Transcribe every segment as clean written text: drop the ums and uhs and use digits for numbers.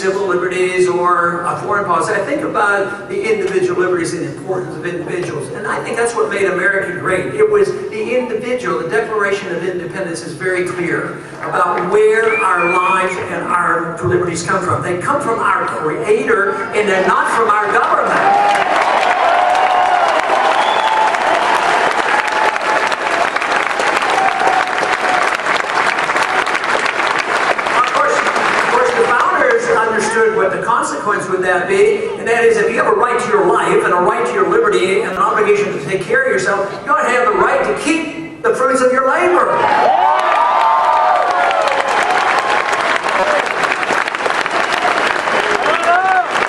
civil liberties or foreign policy. I think about the individual liberties and the importance of individuals. And I think that's what made America great. It was the individual. The Declaration of Independence is very clear about where our lives and our liberties come from. They come from our Creator, and they're not from our government. What the consequence would that be, and that is if you have a right to your life and a right to your liberty and an obligation to take care of yourself, you ought to have the right to keep the fruits of your labor.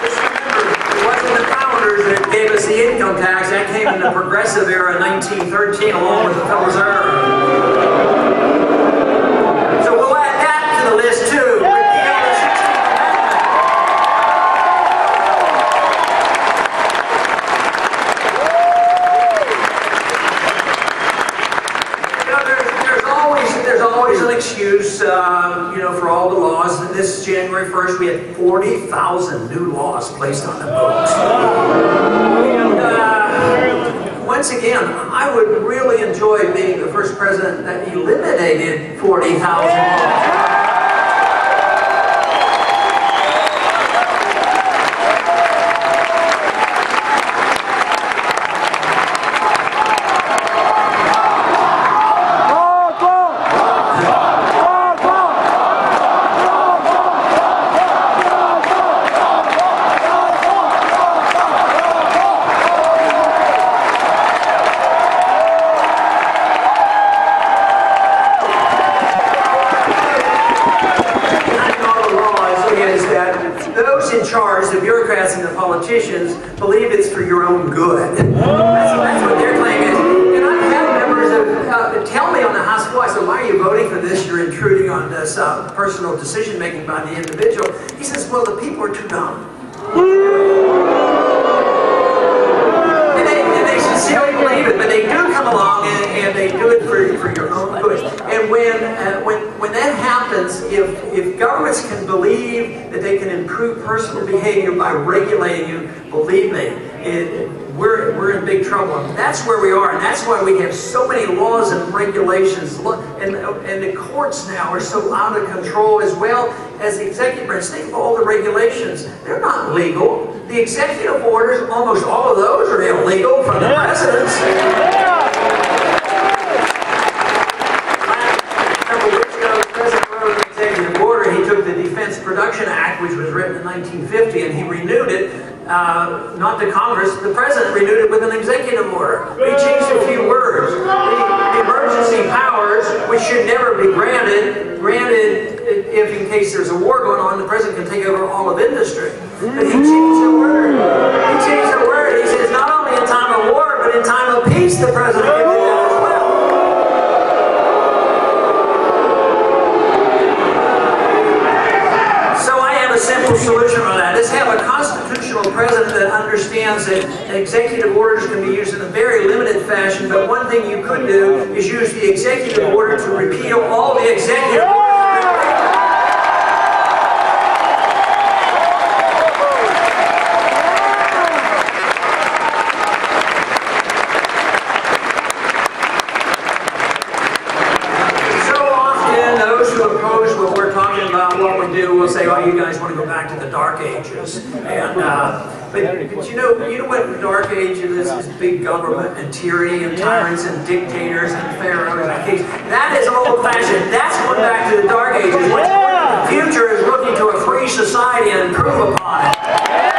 Just remember, it wasn't the founders that gave us the income tax. That came in the progressive era in 1913 along with the Federal Reserve. So we'll add that to the list too. Excuse, for all the laws. This January 1st, we had 40,000 new laws placed on the books. And once again, I would really enjoy being the first president that eliminated 40,000 laws. The bureaucrats and the politicians believe it's for your own good. That's what their claim is. And I've had members tell me on the House floor, I said, why are you voting for this? You're intruding on this personal decision making by the individual. He says, well, the people are too dumb. And they sincerely believe it, but they do come along and they do it for your own good. And when that happens, if governments can believe that they can improve personal behavior by regulating you, believe me, we're in big trouble. And that's where we are, and that's why we have so many laws and regulations. And the courts now are so out of control, as well as the executive branch. Think of all the regulations. They're not legal. The executive orders, almost all of those are illegal from the presidents. Production Act, which was written in 1950, and he renewed it, not to Congress, the President renewed it with an executive order. He changed a few words. The emergency powers, which should never be granted if in case there's a war going on, the President can take over all of industry. But he changed the word. He changed the word. He says not only in time of war, but in time of peace, the President can do that as well. A simple solution on that. Let's have a constitutional president that understands that executive orders can be used in a very limited fashion, but one thing you could do is use the executive order to repeal all the executive orders. We'll say, oh, you guys want to go back to the Dark Ages. And, but you know what the Dark Ages is big government and tyranny and tyrants and dictators and pharaohs and kings. That is old-fashioned. That's going back to the Dark Ages. The future is looking to a free society and improve upon it.